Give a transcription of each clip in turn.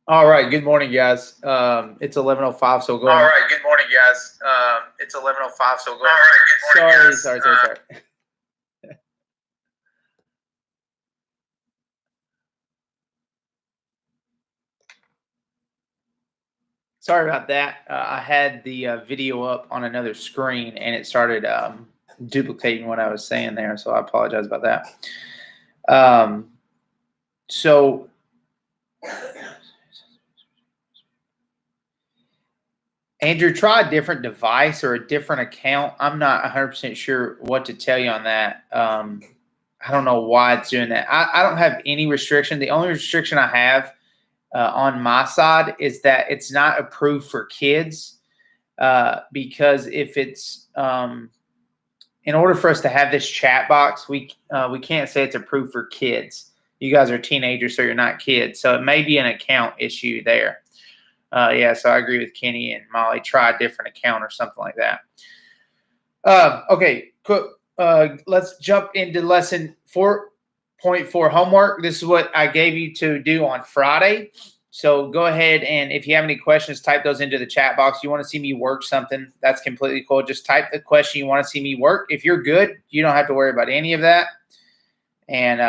All right. Good morning, guys. It's 11:05, so go All ahead. right. Good morning, guys. It's 11:05, so go All ahead. right. Good morning, guys. Sorry. Sorry about that. I had the video up on another screen, and it started duplicating what I was saying there, so I apologize about that. So Andrew, try a different device or a different account. I'm not 100% sure what to tell you on that. I don't know why it's doing that. I don't have any restriction. The only restriction I have on my side is that it's not approved for kids because if it's in order for us to have this chat box, we can't say it's approved for kids. You guys are teenagers, so you're not kids. So it may be an account issue there. Yeah, so I agree with Kenny and Molly. Try a different account or something like that. Okay, cool. Let's jump into lesson 4.4 homework. This is what I gave you to do on Friday. So go ahead and if you have any questions, type those into the chat box. You want to see me work something, that's completely cool. Just type the question you want to see me work. If you're good, you don't have to worry about any of that. And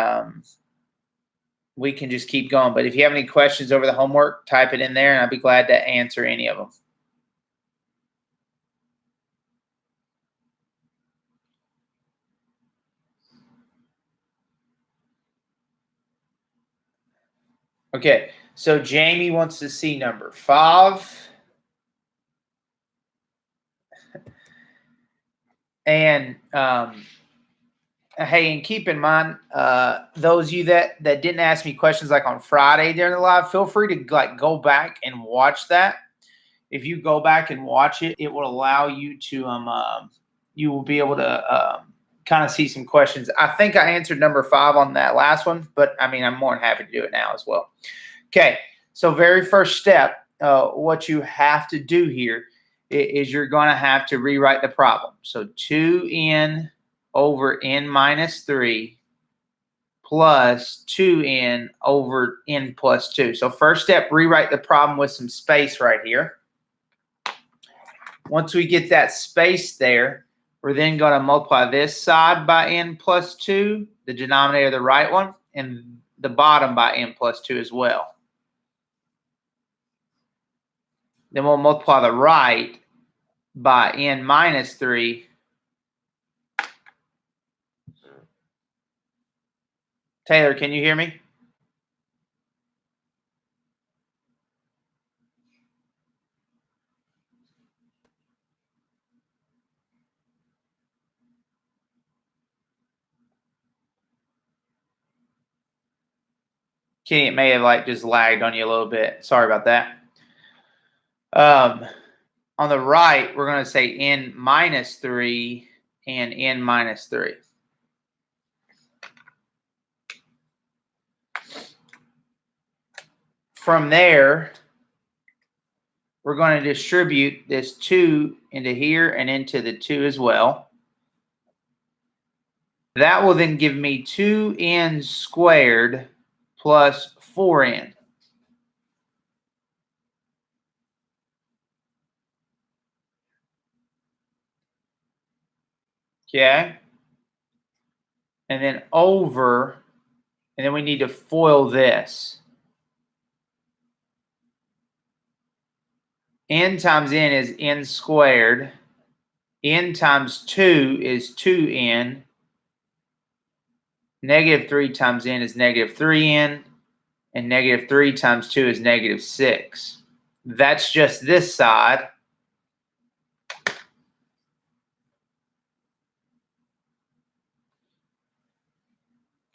we can just keep going. But if you have any questions over the homework, type it in there, and I'd be glad to answer any of them. Okay, so Jamie wants to see number 5. And hey, and keep in mind, those of you that didn't ask me questions like on Friday during the live, feel free to like go back and watch that. If you go back and watch it, it will allow you to you will be able to kind of see some questions. I think I answered number 5 on that last one, but I mean, I'm more than happy to do it now as well. Okay, so very first step, what you have to do here is you're going to have to rewrite the problem. So 2n over n minus 3 plus 2n over n plus 2. So first step, rewrite the problem with some space right here. Once we get that space there, we're then going to multiply this side by n plus 2, the denominator, the right one, and the bottom by n plus 2 as well. Then we'll multiply the right by n minus 3. Taylor, can you hear me? Kenny, it may have like just lagged on you a little bit. Sorry about that. On the right, we're going to say n minus 3 and n minus 3. From there, we're going to distribute this 2 into here and into the 2 as well. That will then give me 2n squared plus 4n. Okay? And then over, and then we need to FOIL this. N times n is n squared. N times 2 is 2n. Negative 3 times n is negative 3n. And negative 3 times 2 is negative 6. That's just this side.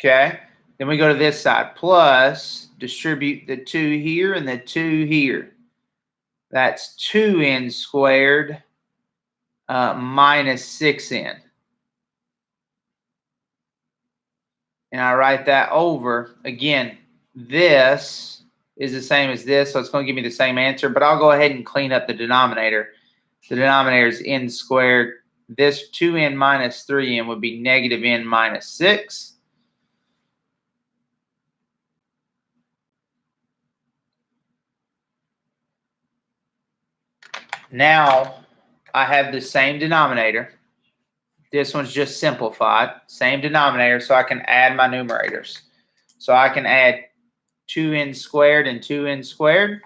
Okay. Then we go to this side. Plus, distribute the 2 here and the 2 here. That's 2n squared minus 6n. And I write that over. Again, this is the same as this, so it's going to give me the same answer, but I'll go ahead and clean up the denominator. The denominator is n squared. This 2n minus 3n would be negative n minus 6. Now I have the same denominator. This one's just simplified. Same denominator, so I can add my numerators. So I can add 2n squared and 2n squared.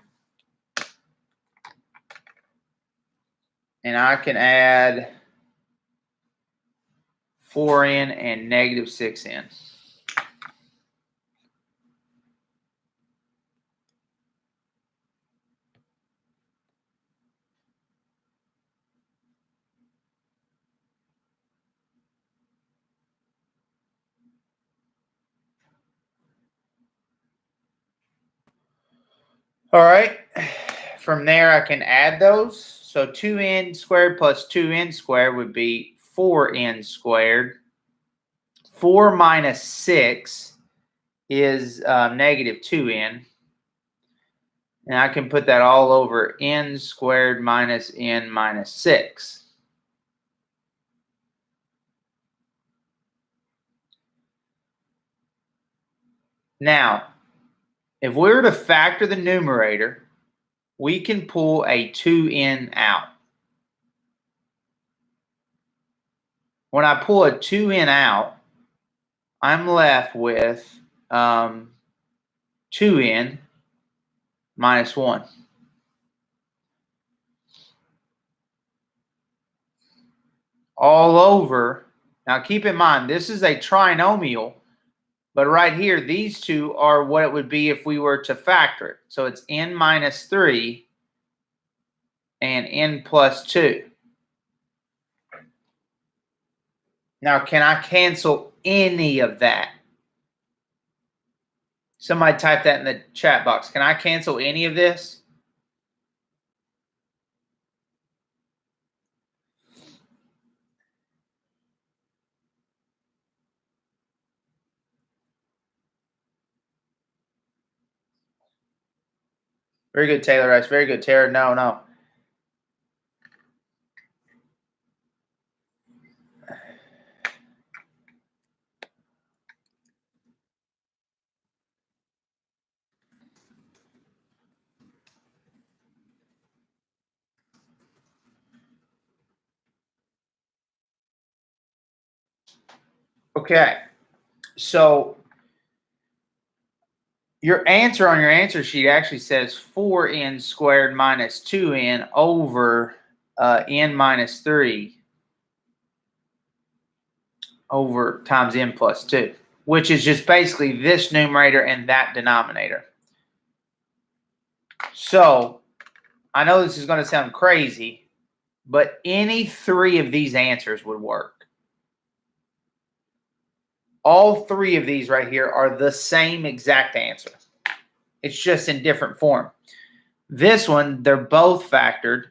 And I can add 4n and negative 6n. All right. From there, I can add those. So 2n squared plus 2n squared would be 4n squared. 4 minus 6 is negative 2n. And I can put that all over n squared minus n minus 6. Now, if we were to factor the numerator, we can pull a 2n out. When I pull a 2n out, I'm left with 2n minus 1. All over. Now keep in mind, this is a trinomial, but right here, these two are what it would be if we were to factor it. So it's n minus 3 and n plus 2. Now, can I cancel any of that? Somebody type that in the chat box. Can I cancel any of this? Very good, Taylor Rice. Very good, Tara. No. Okay. So your answer on your answer sheet actually says 4n squared minus 2n over n minus 3 over times n plus 2, which is just basically this numerator and that denominator. So I know this is going to sound crazy, but any three of these answers would work. All three of these right here are the same exact answer. It's just in different form. This one, they're both factored.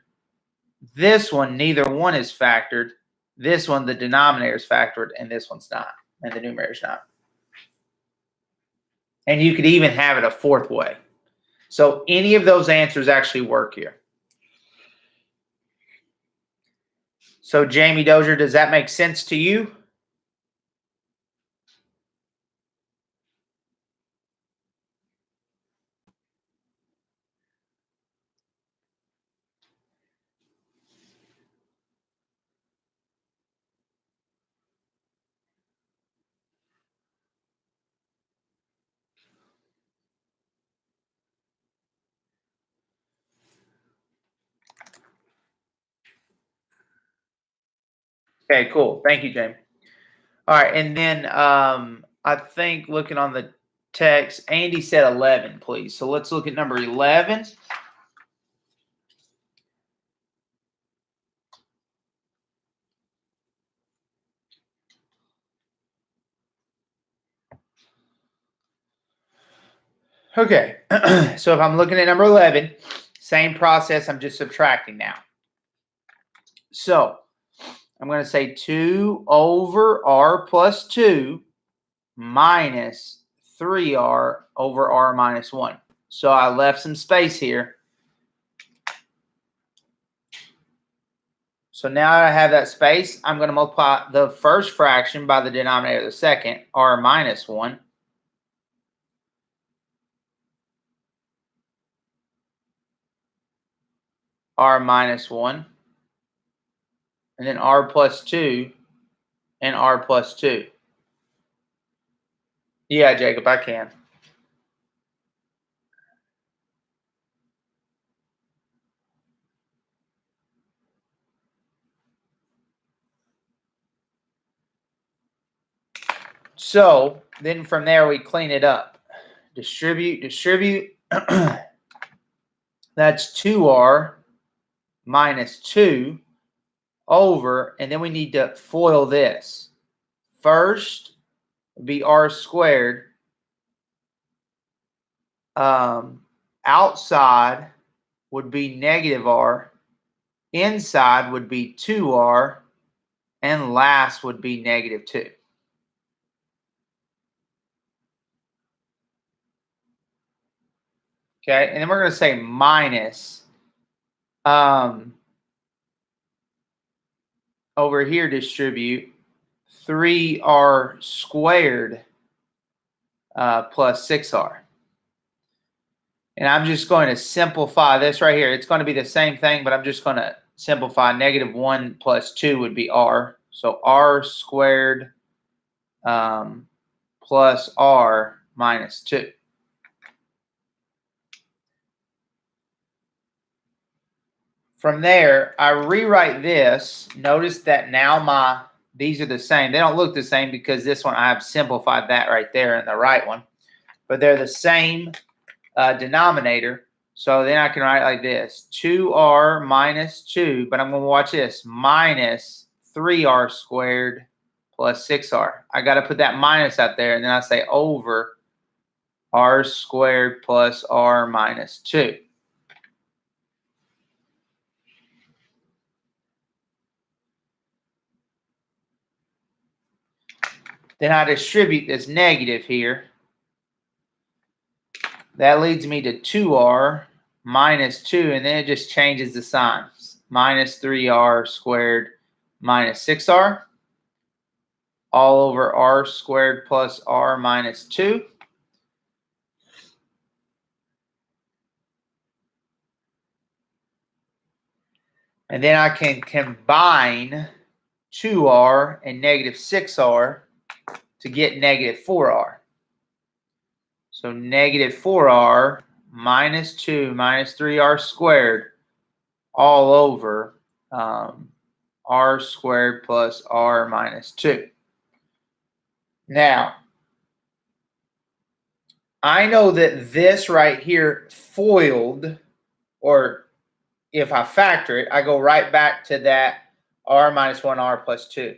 This one, neither one is factored. This one, the denominator is factored, and this one's not, and the numerator's not. And you could even have it a fourth way. So any of those answers actually work here. So Jamie Dozier, does that make sense to you? Okay, cool. Thank you, Jamie. All right, and then I think looking on the text, Andy said 11, please. So let's look at number 11. Okay, so if I'm looking at number 11, same process, I'm just subtracting now. So I'm going to say 2 over r plus 2 minus 3r over r minus 1. So I left some space here. So now I have that space. I'm going to multiply the first fraction by the denominator of the second, r minus 1. r minus 1, and then r plus 2, and r plus 2. Yeah, Jacob, I can. So then from there, we clean it up. Distribute. That's 2r minus 2 over, and then we need to FOIL this. First would be r squared. Outside would be negative r. Inside would be 2r. And last would be negative 2. Okay, and then we're going to say minus. Over here, distribute 3r squared plus 6r. And I'm just going to simplify this right here. It's going to be the same thing, but I'm just going to simplify. Negative 1 plus 2 would be r. So r squared plus r minus 2. From there, I rewrite this. Notice that now these are the same. They don't look the same because this one I have simplified that right there in the right one. But they're the same denominator. So then I can write like this. 2r minus 2, but I'm going to watch this. Minus 3r squared plus 6r. I got to put that minus out there, and then I say over r squared plus r minus 2. Then I distribute this negative here. That leads me to 2r minus 2, and then it just changes the signs. Minus 3r squared minus 6r, all over r squared plus r minus 2. And then I can combine 2r and negative 6r to get negative 4r. So negative 4r minus 2 minus 3r squared all over r squared plus r minus 2. Now, I know that this right here FOILed, or if I factor it, I go right back to that r minus 1, r plus 2.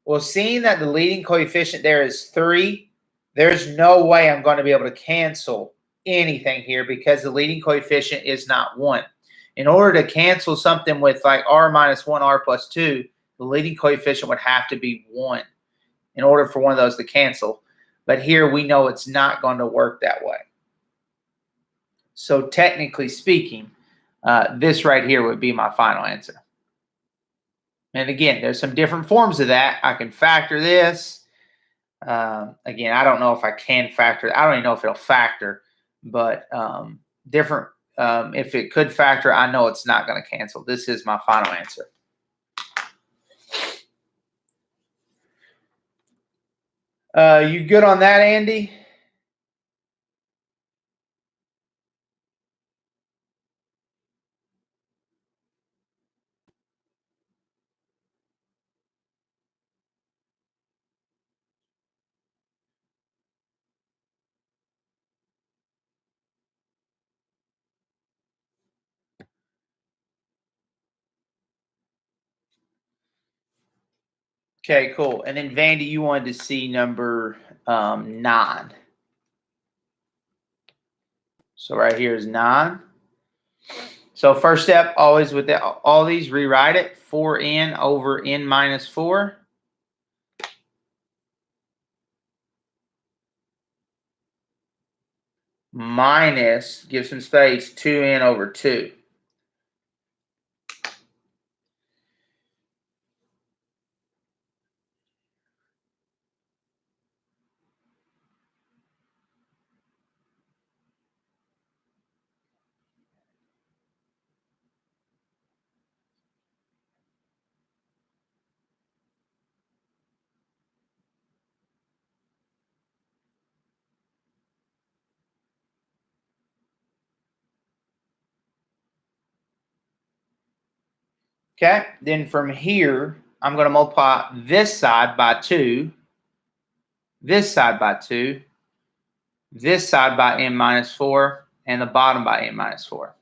Well, seeing that the leading coefficient there is 3, there's no way I'm going to be able to cancel anything here because the leading coefficient is not 1. In order to cancel something with like r minus 1, r plus 2, the leading coefficient would have to be 1 in order for one of those to cancel. But here we know it's not going to work that way. So technically speaking, this right here would be my final answer. And again, there's some different forms of that. I can factor this. Again, I don't know if I can factor. I don't even know if it'll factor, but different. If it could factor, I know it's not going to cancel. This is my final answer. You good on that, Andy? Okay, cool. And then Vandy, you wanted to see number 9. So right here is 9. So first step, always with all these, rewrite it. 4n over n minus 4. Minus, give some space, 2n over 2. Okay, then from here, I'm going to multiply this side by 2, this side by 2, this side by n minus 4, and the bottom by n minus 4.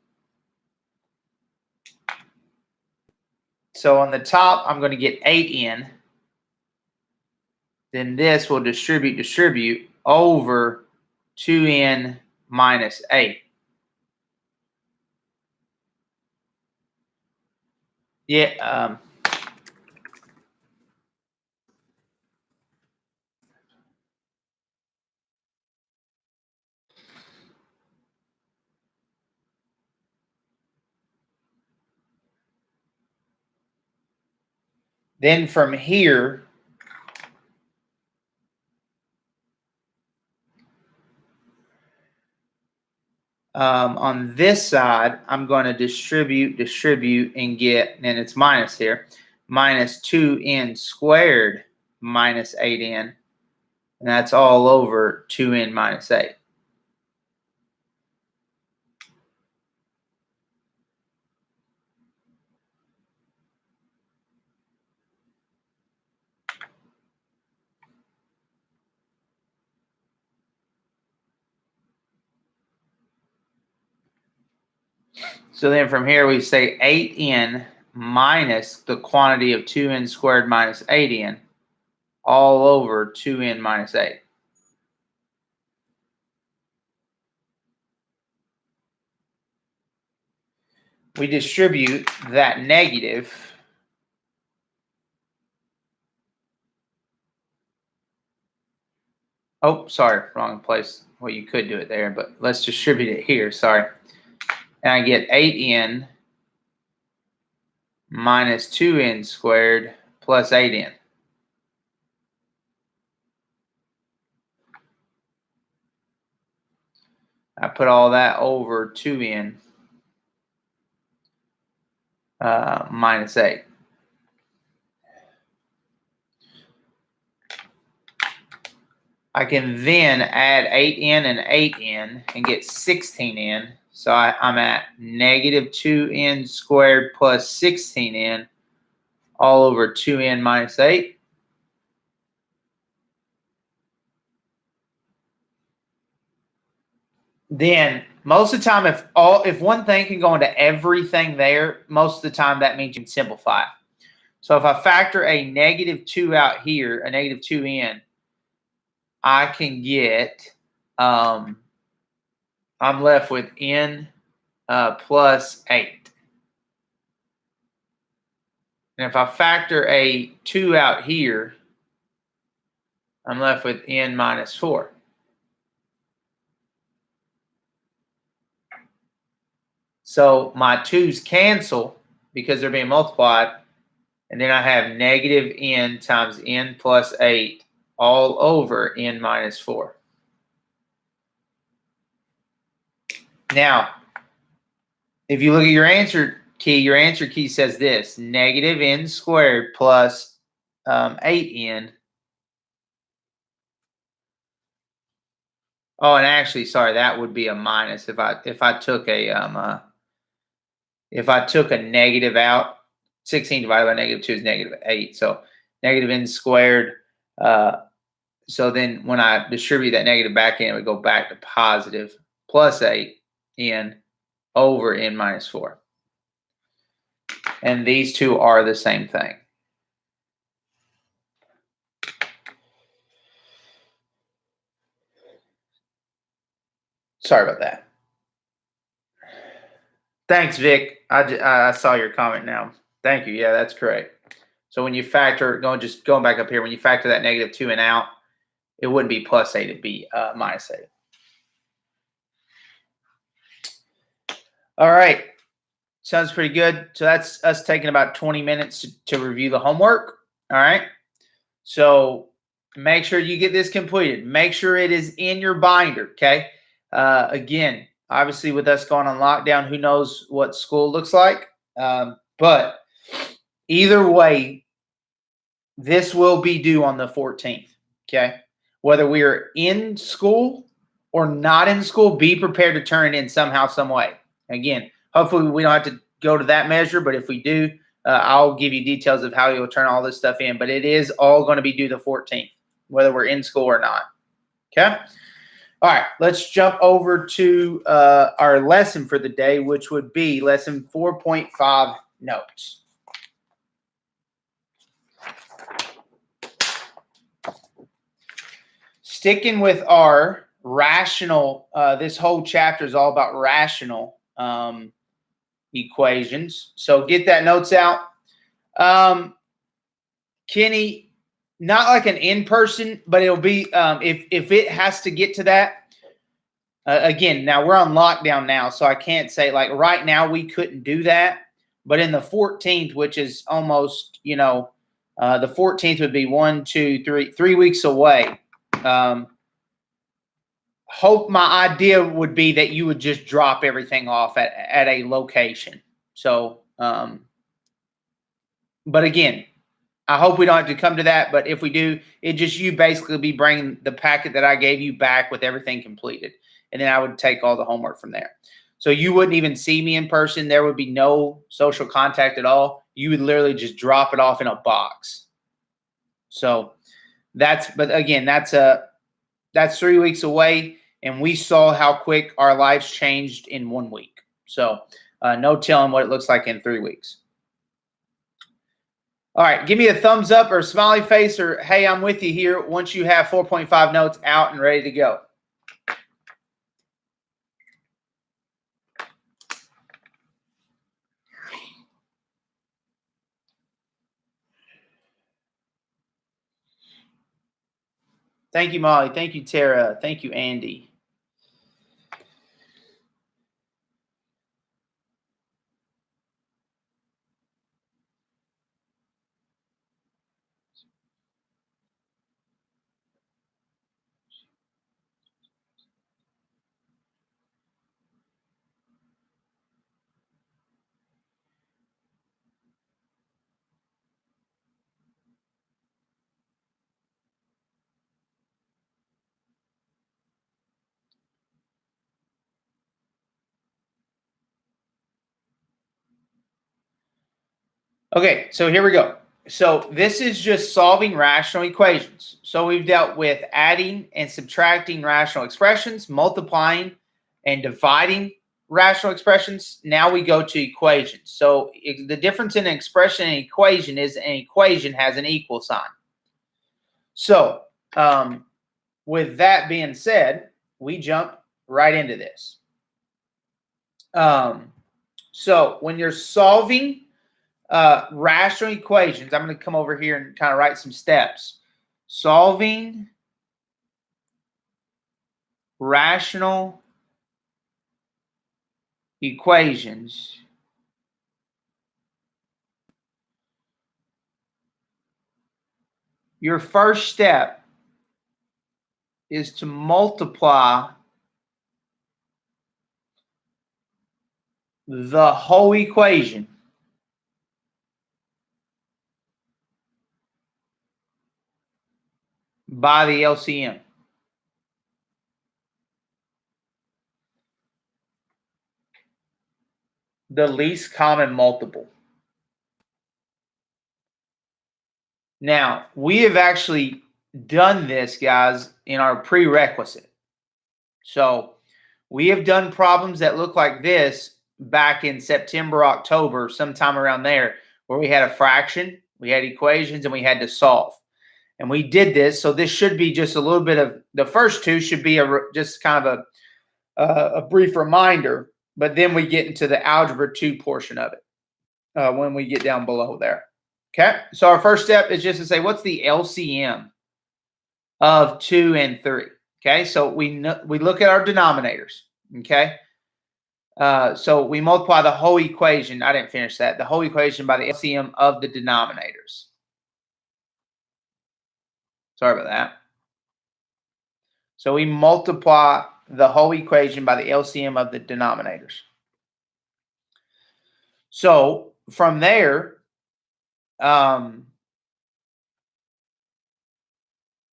So on the top, I'm going to get 8n. Then this will distribute over 2n minus 8. Yeah. Then from here, on this side, I'm going to distribute, and get, and it's minus here, minus 2n squared minus 8n. And that's all over 2n minus 8. So then from here, we say 8n minus the quantity of 2n squared minus 8n all over 2n minus 8. We distribute that negative. Oh, sorry, wrong place. Well, you could do it there, but let's distribute it here. Sorry. And I get 8n minus 2n squared plus 8n. I put all that over 2n minus 8. I can then add 8n and 8n and get 16n. So I'm at negative 2n squared plus 16n all over 2n minus 8. Then most of the time, if one thing can go into everything there, most of the time that means you can simplify it. So if I factor a negative 2 out here, a negative 2n, I can get, I'm left with n plus 8. And if I factor a 2 out here, I'm left with n minus 4. So my 2's cancel because they're being multiplied. And then I have negative n times n plus 8 all over n minus 4. Now, if you look at your answer key says this: negative n squared plus 8n. Oh, and actually, sorry, that would be a minus if I took a negative out. 16 divided by negative 2 is negative 8. So negative n squared. So then when I distribute that negative back in, it would go back to positive plus 8n over n minus 4. And these two are the same thing. Sorry about that. Thanks, Vic. I saw your comment now. Thank you. Yeah, that's correct. So when you factor, going back up here, when you factor that negative 2 and out, it wouldn't be plus 8, it'd be minus 8. All right. Sounds pretty good. So that's us taking about 20 minutes to review the homework. All right. So make sure you get this completed. Make sure it is in your binder. Okay. Again, obviously with us going on lockdown, who knows what school looks like. But either way, this will be due on the 14th. Okay. Whether we are in school or not in school, be prepared to turn it in somehow, some way. Again, hopefully we don't have to go to that measure, but if we do, I'll give you details of how you'll turn all this stuff in, but it is all going to be due the 14th, whether we're in school or not. Okay. All right, let's jump over to our lesson for the day, which would be lesson 4.5 notes. Sticking with our rational, this whole chapter is all about rational equations. So get that notes out. Kenny, not like an in-person, but it'll be if it has to get to that. Again, now we're on lockdown now, so I can't say like right now we couldn't do that. But in the 14th, which is almost, the 14th would be 3 weeks away. Hope my idea would be that you would just drop everything off at a location. So, but again, I hope we don't have to come to that, but if we do, it just you basically be bringing the packet that I gave you back with everything completed, and then I would take all the homework from there. So you wouldn't even see me in person. There would be no social contact at all. You would literally just drop it off in a box. So but again, that's 3 weeks away, and we saw how quick our lives changed in 1 week. So no telling what it looks like in 3 weeks. All right, give me a thumbs up or a smiley face or, hey, I'm with you here once you have 4.5 notes out and ready to go. Thank you, Molly. Thank you, Tara. Thank you, Andy. Okay, so here we go. So this is just solving rational equations. So we've dealt with adding and subtracting rational expressions, multiplying and dividing rational expressions. Now we go to equations. So the difference in an expression and equation is an equation has an equal sign. So with that being said, we jump right into this. So when you're solving rational equations, I'm going to come over here and kind of write some steps. Solving rational equations. Your first step is to multiply the whole equation by the LCM. The least common multiple. Now, we have actually done this, guys, in our prerequisite. So we have done problems that look like this back in September, October, sometime around there, where we had a fraction, we had equations, and we had to solve. And we did this, so this should be just a little bit of, the first two should be just kind of a brief reminder, but then we get into the Algebra 2 portion of it when we get down below there. Okay, so our first step is just to say, what's the LCM of 2 and 3? Okay, so we look at our denominators. Okay, so we multiply the whole equation. I didn't finish that. The whole equation by the LCM of the denominators. Sorry about that. So we multiply the whole equation by the LCM of the denominators. So from there,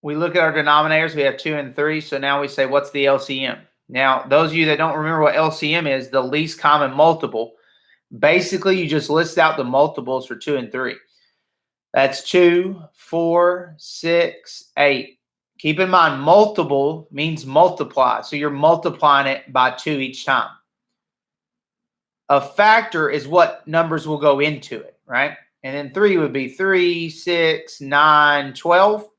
we look at our denominators. We have 2 and 3. So now we say, what's the LCM? Now, those of you that don't remember what LCM is, the least common multiple, Basically, you just list out the multiples for 2 and 3. That's 2, 4, 6, 8. Keep in mind, multiple means multiply. So you're multiplying it by 2 each time. A factor is what numbers will go into it, right? And then 3 would be 3, 6, 9, 12.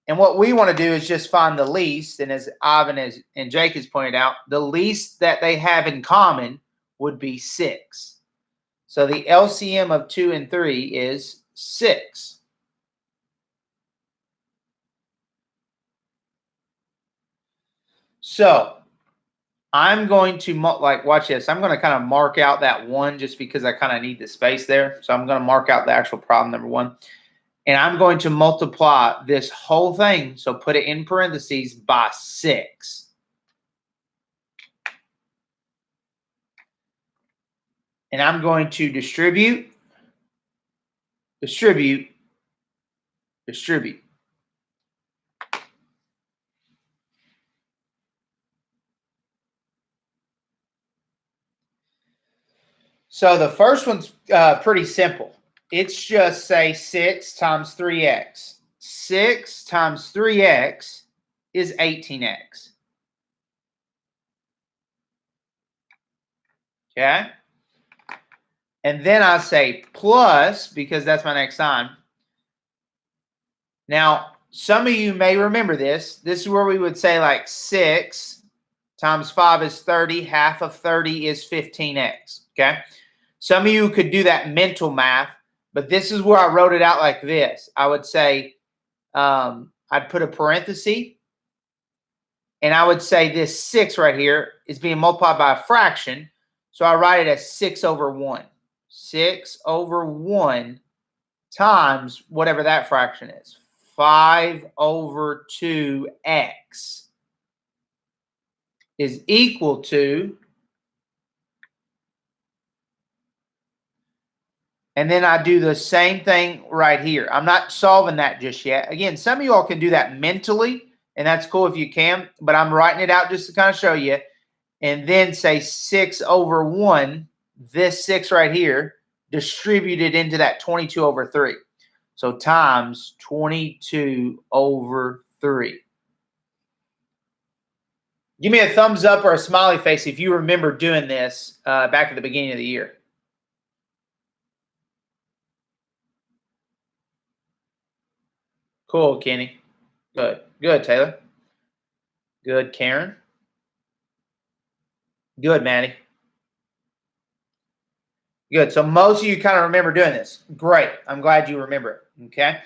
And what we want to do is just find the least. And as Ivan and Jake has pointed out, the least that they have in common would be 6. So the LCM of 2 and 3 is 6. So I'm going to, watch this. I'm going to kind of mark out that 1 just because I kind of need the space there. So I'm going to mark out the actual problem number 1. And I'm going to multiply this whole thing, so put it in parentheses, by 6. And I'm going to distribute. So the first one's pretty simple. It's just say 6 times 3x. 6 times 3x is 18x. Okay? And then I say plus, because that's my next sign. Now, some of you may remember this. This is where we would say like 6 times 5 is 30. Half of 30 is 15x. Okay? Some of you could do that mental math, but this is where I wrote it out like this. I would say, I'd put a parenthesis, and I would say this 6 right here is being multiplied by a fraction. So I write it as 6 over 1. 6 over 1 times whatever that fraction is. 5 over 2x is equal to, and then I do the same thing right here. I'm not solving that just yet. Again, some of you all can do that mentally, and that's cool if you can, but I'm writing it out just to kind of show you. And then say 6 over 1, this 6 right here, distributed into that 22 over 3. So times 22 over 3. Give me a thumbs up or a smiley face if you remember doing this back at the beginning of the year. Cool, Kenny. Good. Good, Taylor. Good, Karen. Good, Maddie. Good. So most of you kind of remember doing this. Great. I'm glad you remember it. Okay.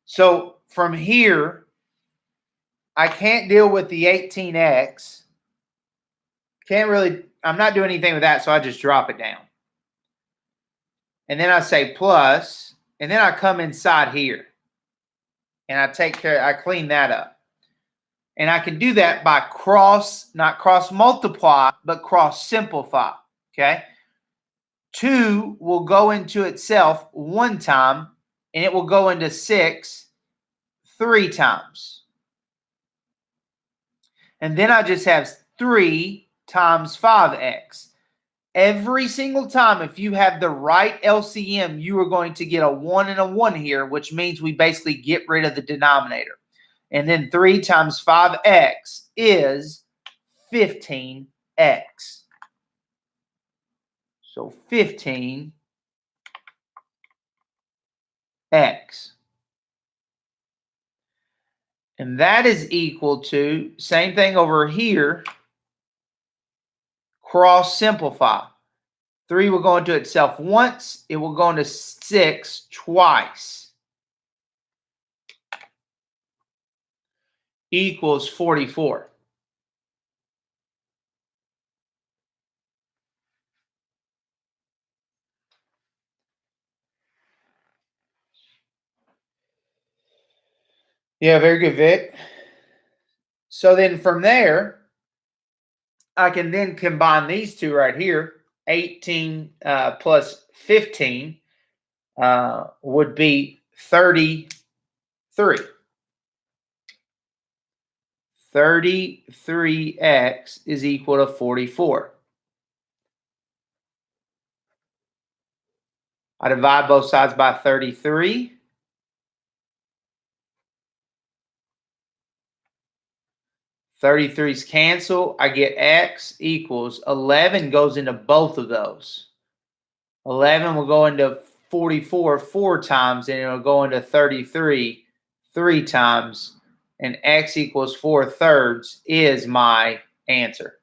So from here, I can't deal with the 18x. I'm not doing anything with that, so I just drop it down. And then I say plus, and then I come inside here. And I clean that up. And I can do that by not cross multiply, but cross simplify. Okay. 2 will go into itself 1 time, and it will go into 6 3 times. And then I just have 3 times 5x. Every single time, if you have the right LCM, you are going to get a 1 and a 1 here, which means we basically get rid of the denominator. And then 3 times 5x is 15x. So 15x. And that is equal to, same thing over here, cross simplify. 3 will go into itself once. It will go into 6 twice. Equals 44. Yeah, very good, Vic. So then from there, I can then combine these two right here. 18 plus 15 would be 33. 33x is equal to 44. I divide both sides by 33. Thirty-threes cancel. I get x equals 11 goes into both of those. 11 will go into 44 4 times, and it'll go into 33 3 times, and x equals 4/3 is my answer.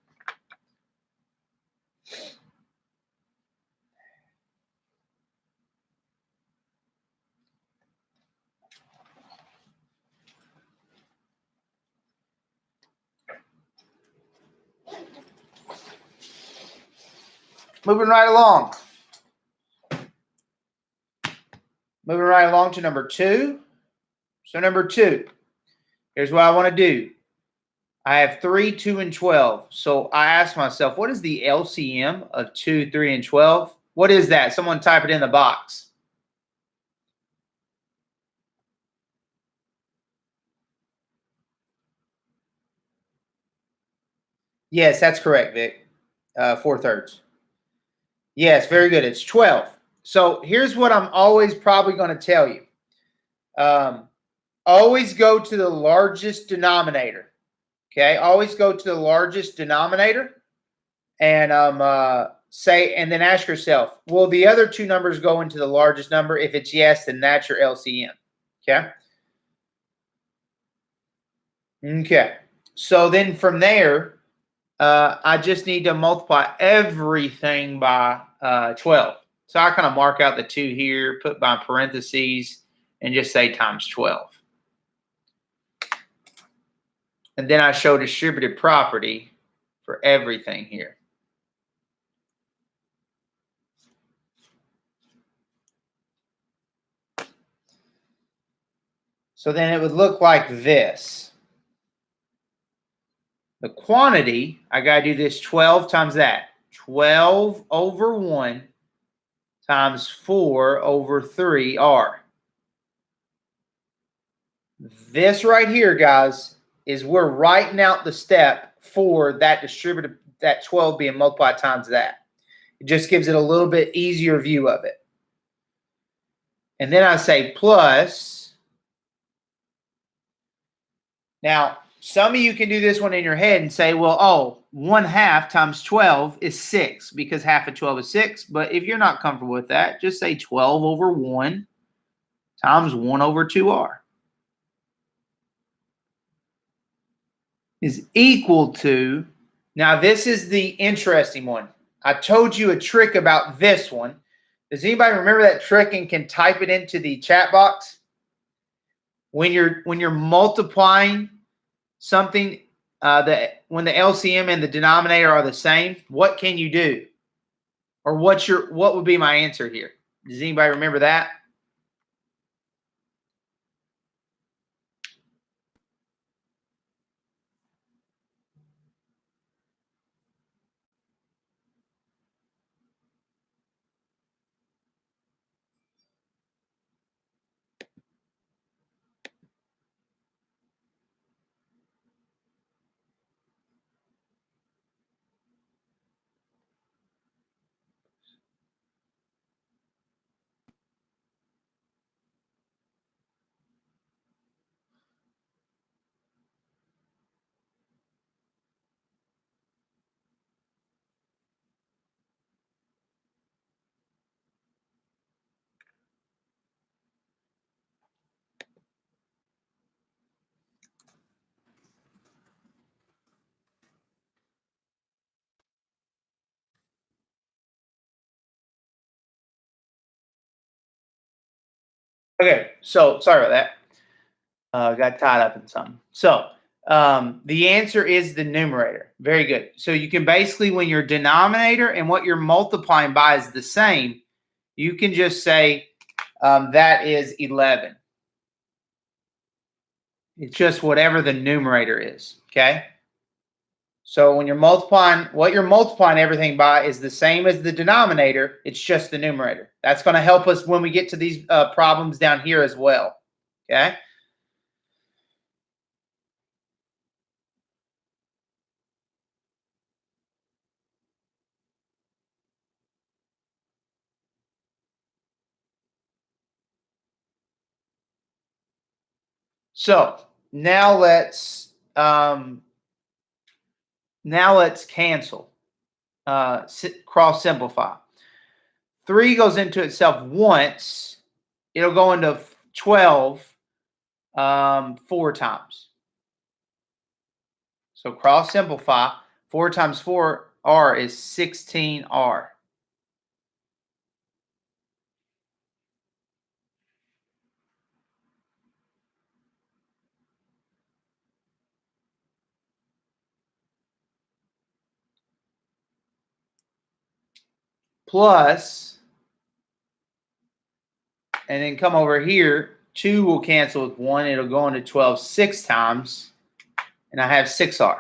Moving right along. Moving right along to number 2. So number 2, here's what I want to do. I have 3, 2, and 12. So I ask myself, what is the LCM of 2, 3, and 12? What is that? Someone type it in the box. Yes, that's correct, Vic. 4/3. Yes, very good. It's 12. So here's what I'm always probably going to tell you. Always go to the largest denominator. Okay, always go to the largest denominator, and say, and then ask yourself, will the other two numbers go into the largest number? If it's yes, then that's your LCM. Okay. Okay. So then from there, I just need to multiply everything by 12. So I kind of mark out the 2 here, put by parentheses, and just say times 12. And then I show distributive property for everything here. So then it would look like this. The quantity, I got to do this 12 times that. 12 over 1 times 4 over 3r. This right here, guys, is we're writing out the step for that distributive, that 12 being multiplied times that. It just gives it a little bit easier view of it. And then I say plus. Now, some of you can do this one in your head and say, well, oh, 1/2 times 12 is 6 because half of 12 is 6. But if you're not comfortable with that, just say 12 over 1 times 1 over 2r is equal to, now this is the interesting one. I told you a trick about this one. Does anybody remember that trick and can type it into the chat box? When you're multiplying something, when the LCM and the denominator are the same, what can you do? Or what would be my answer here? Does anybody remember that? Okay, so sorry about that. Got tied up in something. So the answer is the numerator. Very good. So you can basically, when your denominator and what you're multiplying by is the same, you can just say that is 11. It's just whatever the numerator is. Okay. So when you're multiplying, what you're multiplying everything by is the same as the denominator. It's just the numerator. That's going to help us when we get to these problems down here as well. Okay. So now let's cancel. Cross simplify. 3 goes into itself once. It'll go into 12 4 times. So cross simplify. 4 times 4r is 16r. Plus, and then come over here, 2 will cancel with 1. It'll go into 12 6 times, and I have 6r.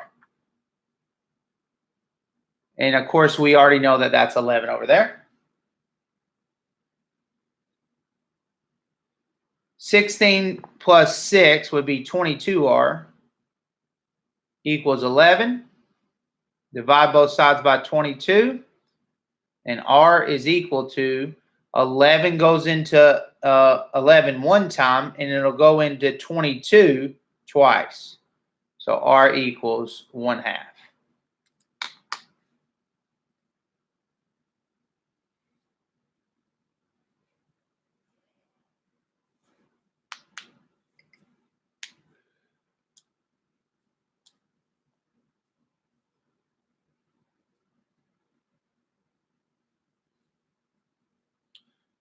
And of course, we already know that that's 11 over there. 16 plus 6 would be 22r equals 11. Divide both sides by 22. And r is equal to 11 goes into 11 one time, and it'll go into 22 twice. So r equals 1/2.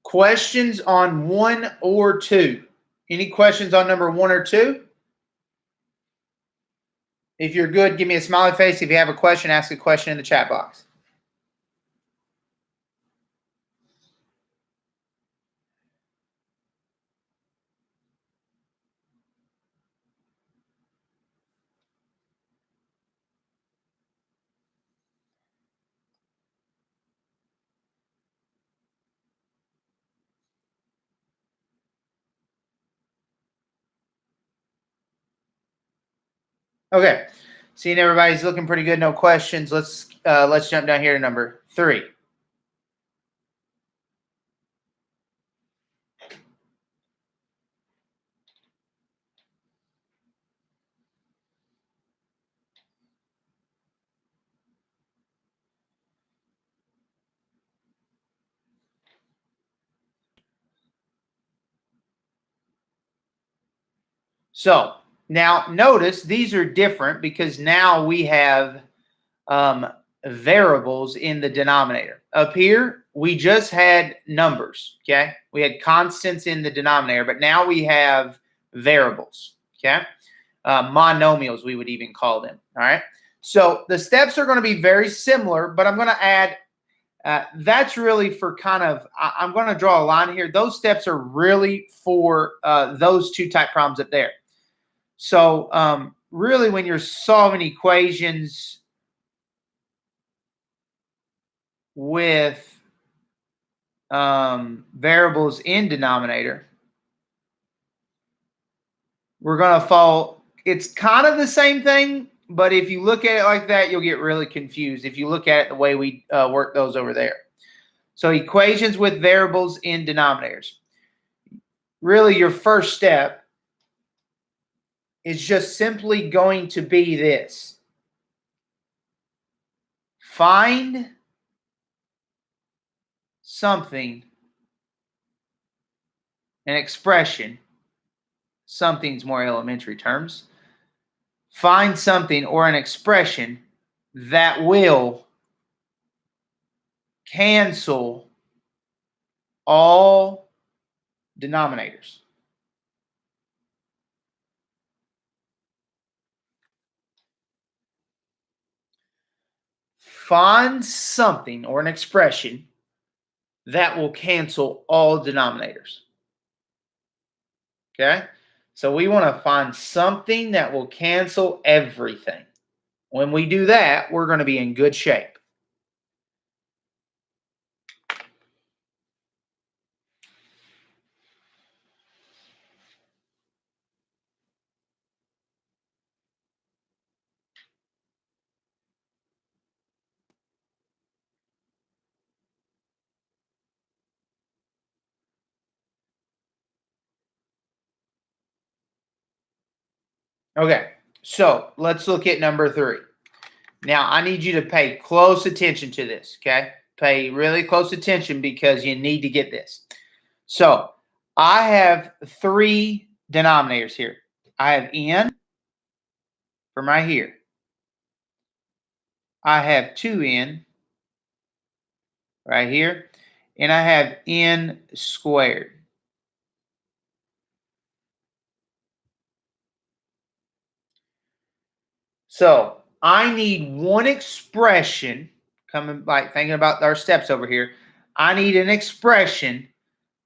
Questions on 1 or 2? Any questions on number 1 or 2? If you're good, give me a smiley face. If you have a question, ask a question in the chat box. Okay, seeing everybody's looking pretty good. No questions. Let's jump down here to number 3. So now notice these are different because now we have variables in the denominator. Up here, we just had numbers, okay? We had constants in the denominator, but now we have variables, okay? Monomials, we would even call them, all right? So the steps are going to be very similar, but I'm going to add, that's really for kind of, I'm going to draw a line here. Those steps are really for those 2 type problems up there. So really when you're solving equations with variables in denominator, we're going to follow, it's kind of the same thing, but if you look at it like that, you'll get really confused if you look at it the way we work those over there. So equations with variables in denominators. Really your first step is just simply going to be this. Find something, an expression, something's more elementary terms. Find something or an expression that will cancel all denominators. Find something or an expression that will cancel all denominators. Okay? So we want to find something that will cancel everything. When we do that, we're going to be in good shape. Okay, so let's look at number 3. Now, I need you to pay close attention to this, okay? Pay really close attention because you need to get this. So, I have 3 denominators here. I have n from right here. I have 2n right here. And I have n squared. So, I need one expression, coming like thinking about our steps over here. I need an expression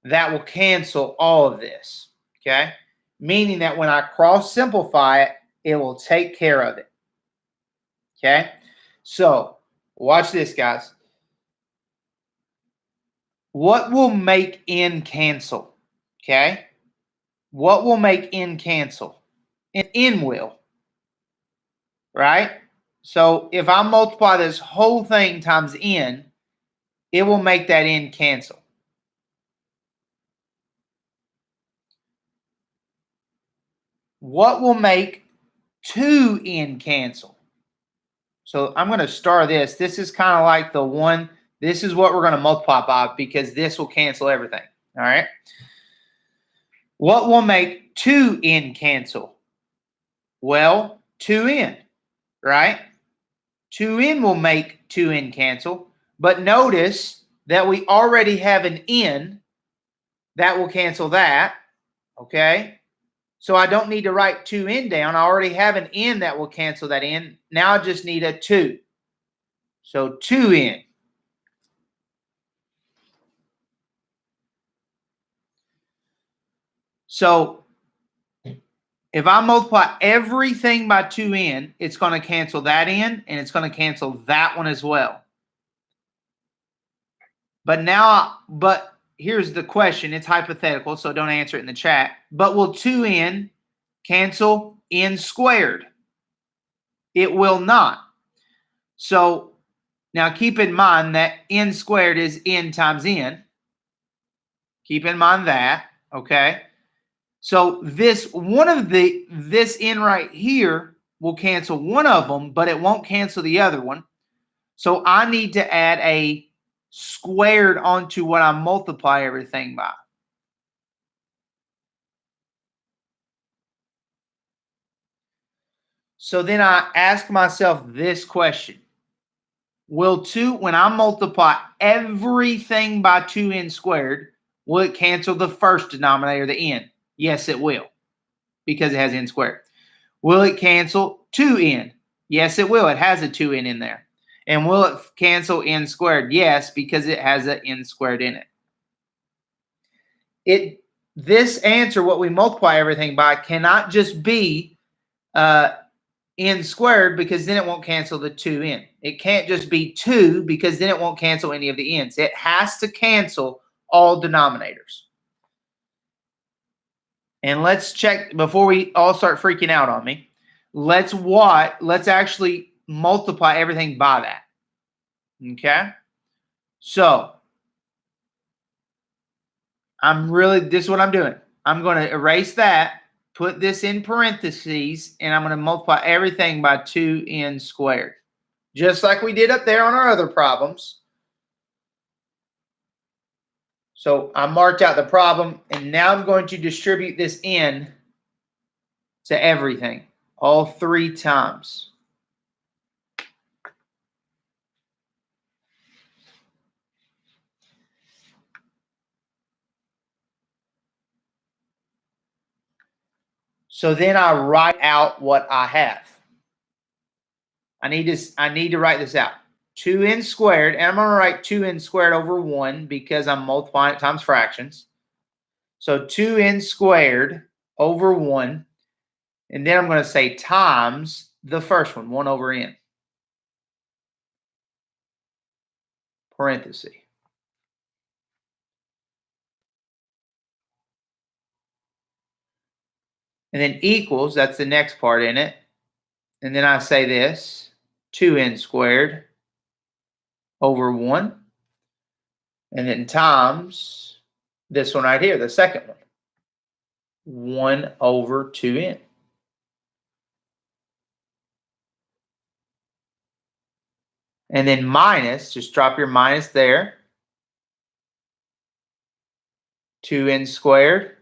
that will cancel all of this, okay? Meaning that when I cross simplify it, it will take care of it, okay? So, watch this, guys. What will make n cancel, okay? What will make n cancel? N will, right? So, if I multiply this whole thing times n, it will make that n cancel. What will make 2n cancel? So I'm going to star this. This is kind of like the one. This is what we're going to multiply by because this will cancel everything. All right. What will make 2n cancel? Well, 2n, right? 2n will make 2n cancel. But notice that we already have an n that will cancel that. Okay. So I don't need to write 2n down. I already have an n that will cancel that n. Now I just need a 2. So 2n. So if I multiply everything by 2n, it's going to cancel that n, and it's going to cancel that one as well. But here's the question. It's hypothetical, so don't answer it in the chat. But will 2n cancel n squared? It will not. So now keep in mind that n squared is n times n. Keep in mind that, okay? So this n right here will cancel one of them, but it won't cancel the other one. So I need to add a squared onto what I multiply everything by. So then I ask myself this question. When I multiply everything by 2n squared, will it cancel the first denominator, the n? Yes, it will, because it has n squared. Will it cancel 2n? Yes, it will. It has a 2n in there. And will it cancel n squared? Yes, because it has an n squared in it. This answer, what we multiply everything by, cannot just be n squared, because then it won't cancel the 2n. It can't just be 2, because then it won't cancel any of the n's. It has to cancel all denominators. And let's check before we all start freaking out on me. Let's actually multiply everything by that. Okay? So, this is what I'm doing. I'm going to erase that, put this in parentheses, and I'm going to multiply everything by 2n squared. Just like we did up there on our other problems. So I marked out the problem, and now I'm going to distribute this n to everything, all 3 times. So then I write out what I have. I need to write this out. 2n squared, and I'm going to write 2n squared over 1 because I'm multiplying it times fractions. So 2n squared over 1, and then I'm going to say times the first one, 1 over n. Parenthesis. And then equals, that's the next part in it. And then I say this, 2n squared over 1. And then times this one right here, the second one. 1 over 2n. And then minus, just drop your minus there. 2n squared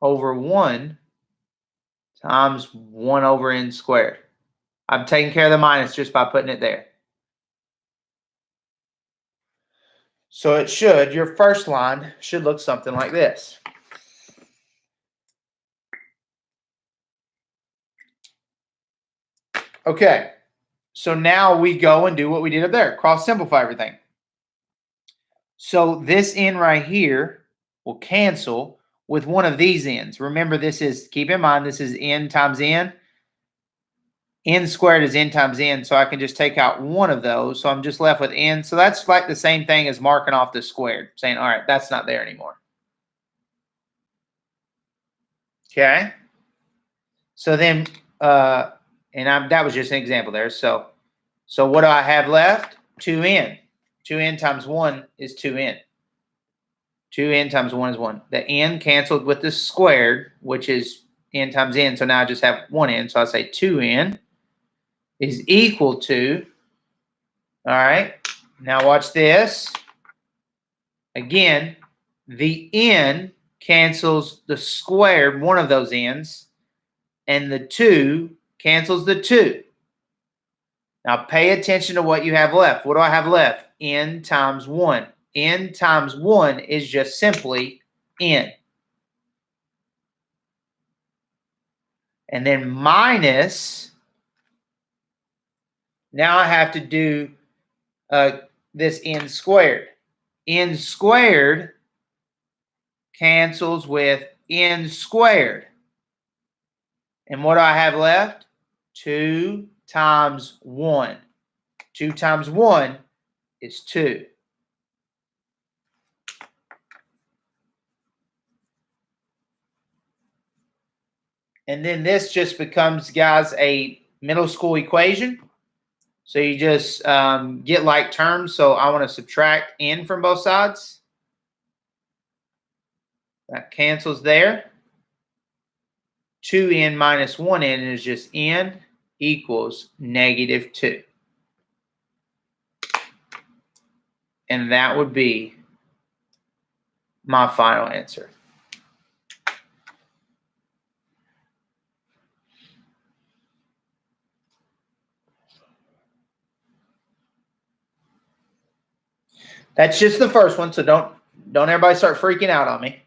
over 1 times 1 over n squared. I'm taking care of the minus just by putting it there. So it should, your first line should look something like this. Okay, so now we go and do what we did up there, cross simplify everything. So this n right here will cancel with one of these n's. Remember, this is, keep in mind, this is n times n. N squared is n times n, so I can just take out one of those. So I'm just left with n. So that's like the same thing as marking off the squared, saying, all right, that's not there anymore. Okay. So then, that was just an example there. So what do I have left? 2n. 2n times 1 is 2n. 2n times 1 is 1. The n canceled with the squared, which is n times n. So now I just have 1n. So I say 2n is equal to, all right, now watch this. Again, the n cancels the squared, one of those n's, and the 2 cancels the 2. Now pay attention to what you have left. What do I have left? N times 1. N times 1 is just simply n. And then minus, now I have to do this n squared. N squared cancels with n squared. And what do I have left? 2 times 1. 2 times 1 is 2. And then this just becomes, guys, a middle school equation. So you just get like terms. So I want to subtract n from both sides. That cancels there. 2n minus 1n is just n equals negative 2. And that would be my final answer. That's just the first one, so don't everybody start freaking out on me.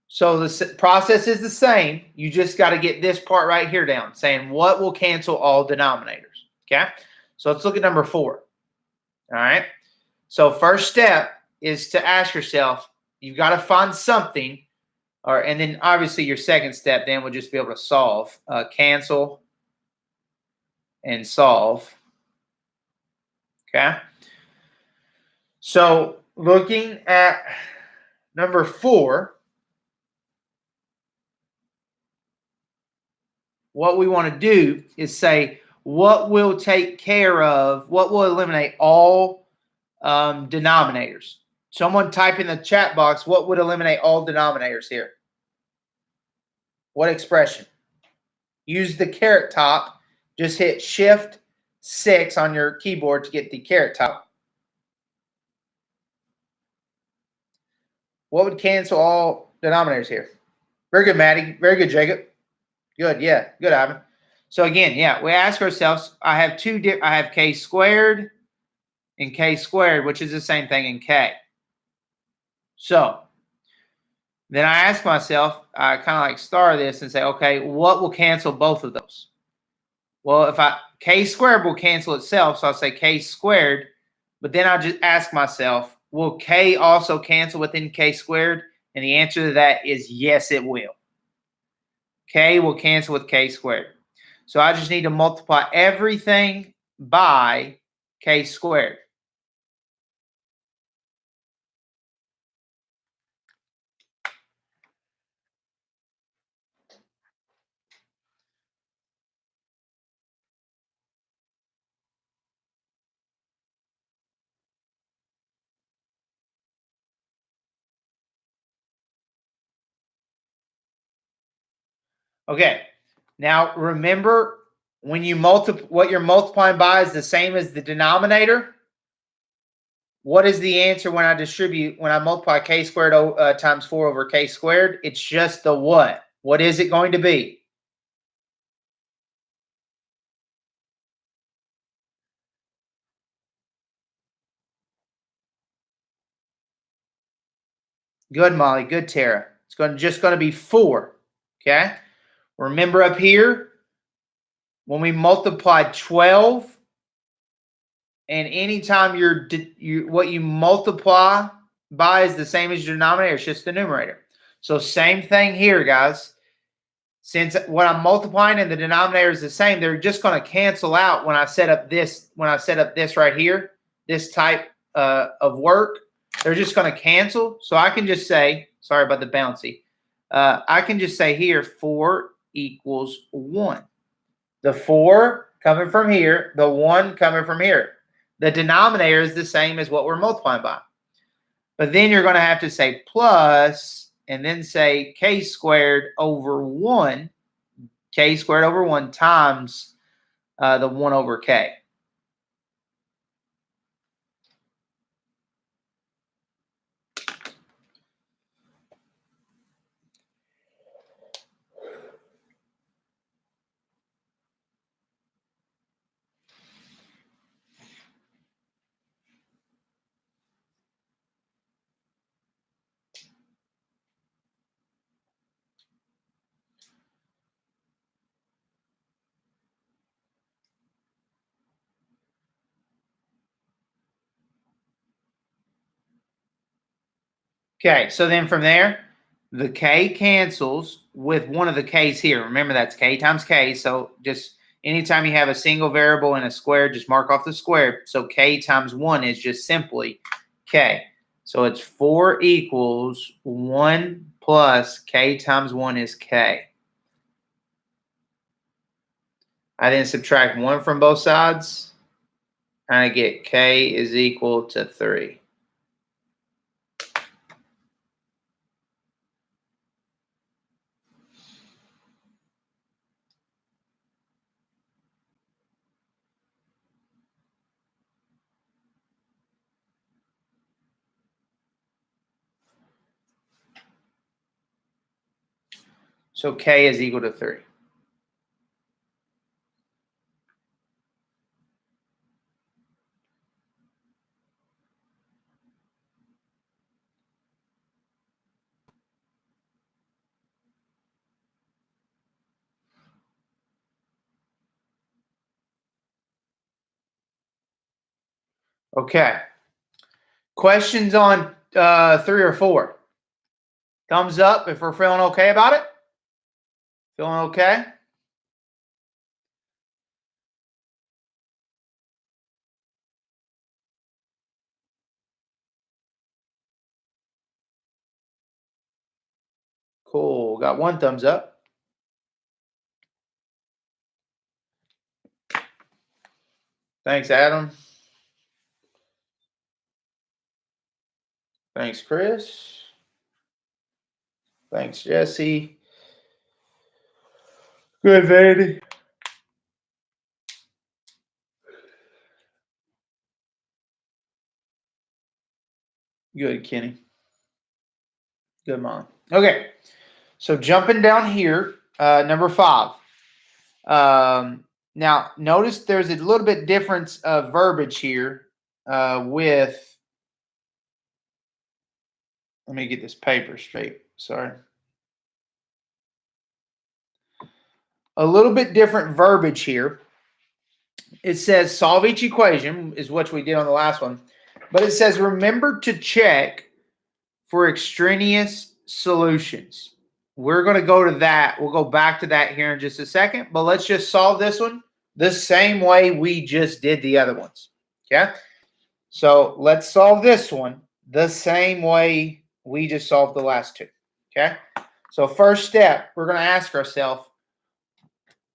So the process is the same. You just got to get this part right here down, saying what will cancel all denominators. Okay? So let's look at number 4. All right? So first step is to ask yourself, you've got to find something, and then obviously your second step then would just be able to solve, cancel and solve. Okay? So looking at number 4, what we want to do is say what will take care of, what will eliminate all denominators. Someone type in the chat box, what would eliminate all denominators here? What expression? Use the caret top. Just hit Shift 6 on your keyboard to get the caret top. What would cancel all denominators here? Very good, Maddie. Very good, Jacob. Good, yeah. Good, Ivan. So again, yeah, we ask ourselves, I have k squared and k squared, which is the same thing in k. So then I ask myself, I kind of like star this and say, okay, what will cancel both of those? Well, if k squared will cancel itself, so I'll say k squared, but then I'll just ask myself, will k also cancel within k squared? And the answer to that is yes, it will. K will cancel with k squared. So I just need to multiply everything by k squared. Okay, Now, remember, when you what you're multiplying by is the same as the denominator. What is the answer when I multiply k squared times 4 over k squared? It's just the what? What is it going to be? Good, Molly. Good, Tara. It's just going to be 4. Okay. Remember up here, when we multiplied 12, and anytime what you multiply by is the same as your denominator, it's just the numerator. So same thing here, guys. Since what I'm multiplying and the denominator is the same, they're just going to cancel out when I set up this. When I set up this right here, this type of work, they're just going to cancel. So I can just say, sorry about the bouncy. I can just say here 4 equals 1. The 4 coming from here, the 1 coming from here. The denominator is the same as what we're multiplying by. But then you're going to have to say plus, and then say k squared over 1, k squared over 1 times the 1 over k. Okay, so then from there, the k cancels with one of the k's here. Remember, that's k times k. So just anytime you have a single variable in a square, just mark off the square. So k times 1 is just simply k. So it's 4 equals 1 plus k times 1 is k. I then subtract 1 from both sides, and I get k is equal to 3. So k is equal to 3. Okay. Questions on 3 or 4? Thumbs up if we're feeling okay about it. Feeling okay? Cool. Got 1 thumbs up. Thanks, Adam. Thanks, Chris. Thanks, Jesse. Good, Vanity. Good, Kenny. Good, Mom. Okay. So jumping down here, number 5. Now, notice there's a little bit difference of verbiage here with. Let me get this paper straight. Sorry. A little bit different verbiage here. It says solve each equation is what we did on the last one. But it says remember to check for extraneous solutions. We're going to go to that. We'll go back to that here in just a second. But let's just solve this one the same way we just did the other ones. Okay? So let's solve this one the same way we just solved the last 2. Okay? So first step, we're going to ask ourselves,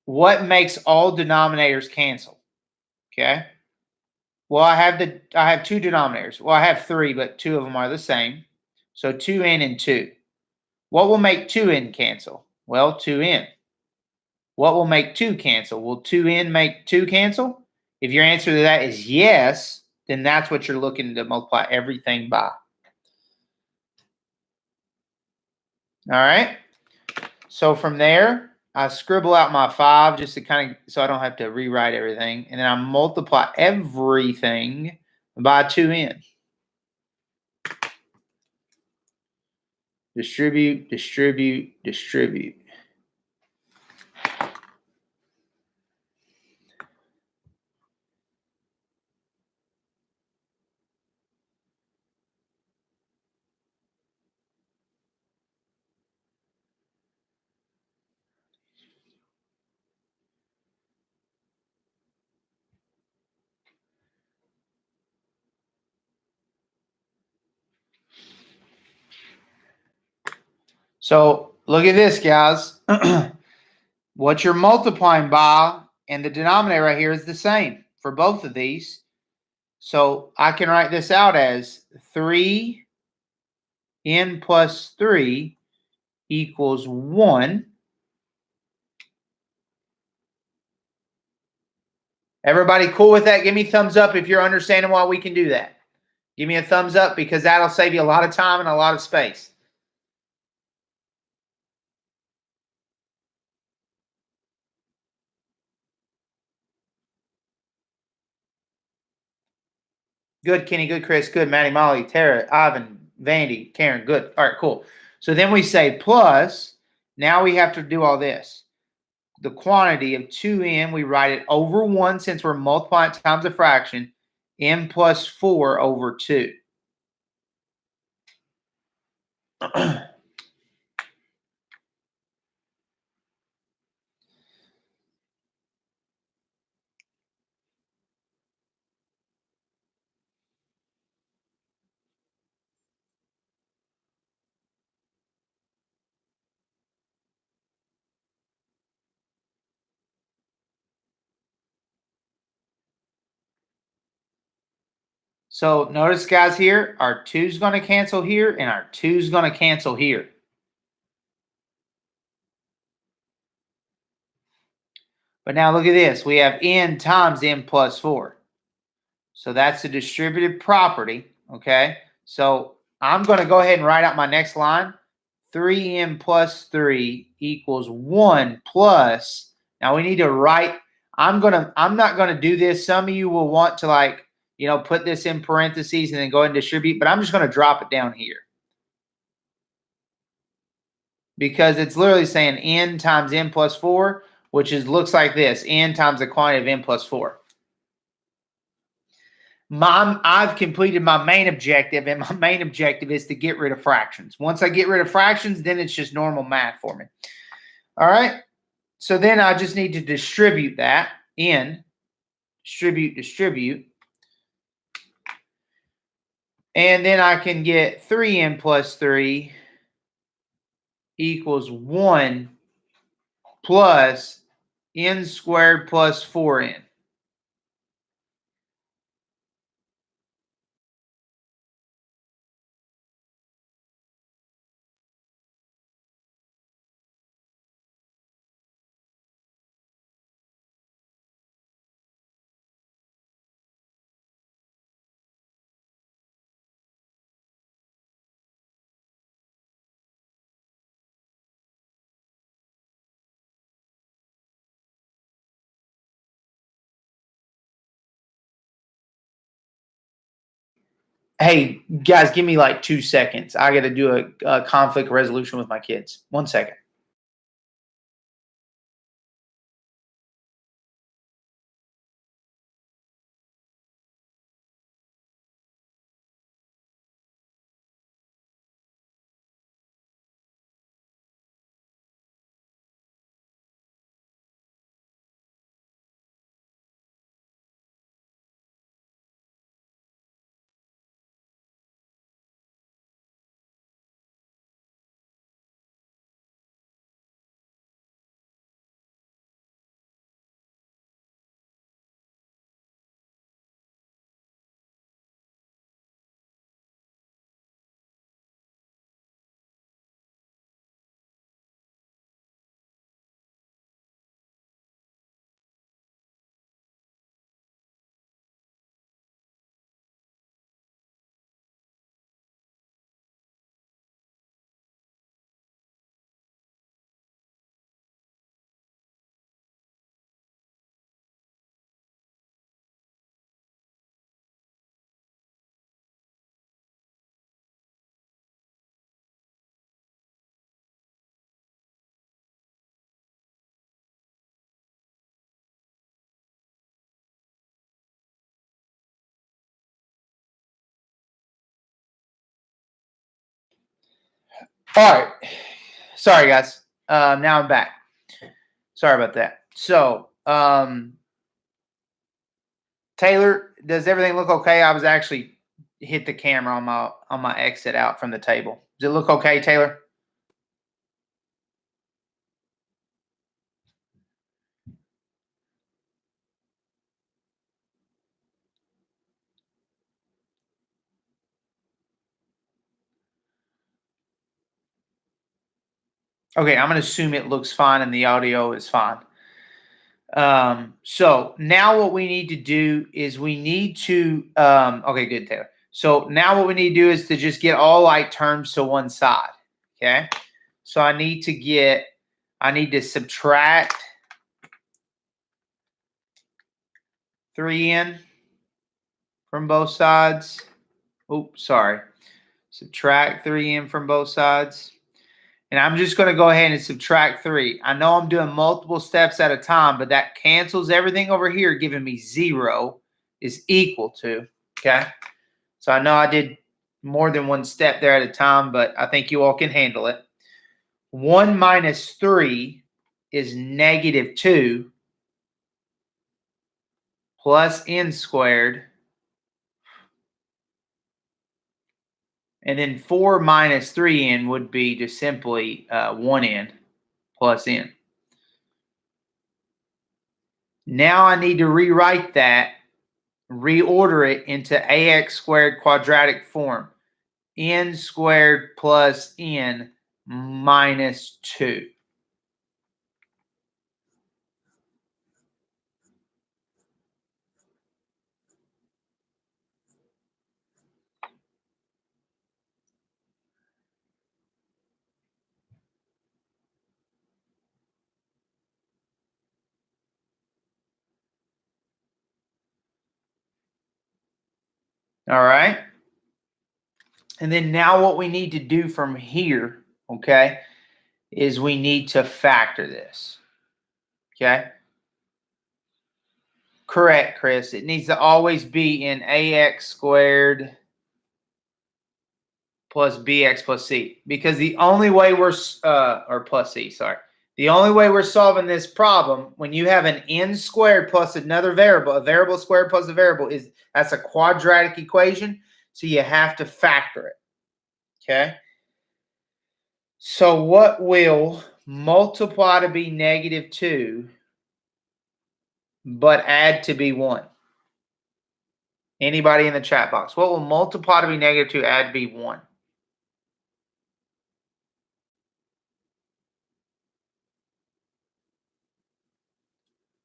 what makes all denominators cancel? Okay? Well, I have 2 denominators. Well, I have 3, but 2 of them are the same. So 2n and 2. What will make 2n cancel? Well, 2n. what will make 2 cancel? Will 2n make 2 cancel? If your answer to that is yes, then that's what you're looking to multiply everything by. All right. So from there, I scribble out my 5 just to kind of, so I don't have to rewrite everything. And then I multiply everything by 2n. Distribute, distribute, distribute. So look at this, guys. What you're multiplying by and the denominator right here is the same for both of these. So I can write this out as 3n plus 3 equals 1. Everybody cool with that? Give me a thumbs up if you're understanding why we can do that. Give me a thumbs up because that'll save you a lot of time and a lot of space. Good, Kenny. Good, Chris. Good, Maddie, Molly, Tara, Ivan, Vandy, Karen. Good. All right, cool. So then we say plus. Now we have to do all this. The quantity of 2n, we write it over 1 since we're multiplying times a fraction, n plus 4 over 2. So notice, guys, here, our 2 is going to cancel here, and our 2 is going to cancel here. But now look at this. We have n times n plus 4. So that's the distributive property, okay? So I'm going to go ahead and write out my next line. 3n plus 3 equals 1 plus. Now we need to write. I'm not going to do this. Some of you will want to put this in parentheses and then go ahead and distribute, but I'm just going to drop it down here. Because it's literally saying n times n plus 4, which looks like this, n times the quantity of n plus 4. I've completed my main objective, and my main objective is to get rid of fractions. Once I get rid of fractions, then it's just normal math for me. All right. So then I just need to distribute that in, distribute. And then I can get 3n plus 3 equals 1 plus n squared plus 4n. Hey, guys, give me like 2 seconds. I got to do a conflict resolution with my kids. 1 second. All right. Sorry, guys. Now I'm back. Sorry about that. So, Taylor, does everything look okay? I was actually hit the camera on my exit out from the table. Does it look okay, Taylor? Okay, I'm going to assume it looks fine and the audio is fine. So now what we need to do is we need to, okay, good, Taylor. So now what we need to do is to just get all like terms to one side. Okay. So I need to subtract 3n from both sides. Oops, sorry. Subtract 3n from both sides. And I'm just going to go ahead and subtract 3. I know I'm doing multiple steps at a time, but that cancels everything over here, giving me 0 is equal to, okay? So I know I did more than one step there at a time, but I think you all can handle it. 1 minus 3 is negative 2 plus n squared. And then 4 minus 3n would be just simply 1n plus n. Now I need to rewrite that, reorder it into ax squared quadratic form. N squared plus n minus 2. All right. And then now what we need to do from here, okay, is we need to factor this. Okay. Correct, Chris. It needs to always be in ax squared plus bx plus c, because the only way we're or plus c, sorry. The only way we're solving this problem when you have an n squared plus another variable, a variable squared plus a variable, is that's a quadratic equation, so you have to factor it. Okay? So what will multiply to be negative 2 but add to be 1? Anybody in the chat box? What will multiply to be negative 2, add to be 1?